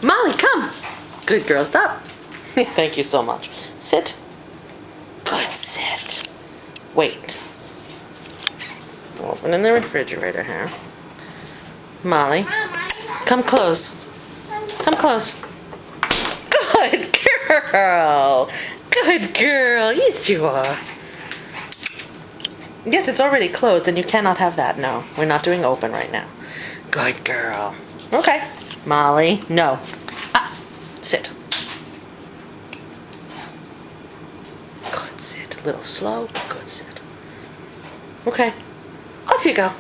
Molly, come. Good girl, stop. Thank you so much. Sit. Good sit. Wait. Open in the refrigerator here. Molly, come close. Come close. Good girl. Good girl. Yes, you are. Yes, it's already closed, and you cannot have that. No, we're not doing open right now. Good girl. Okay. Molly, no. Sit. Good sit. A little slow, but good sit. Okay. Off you go.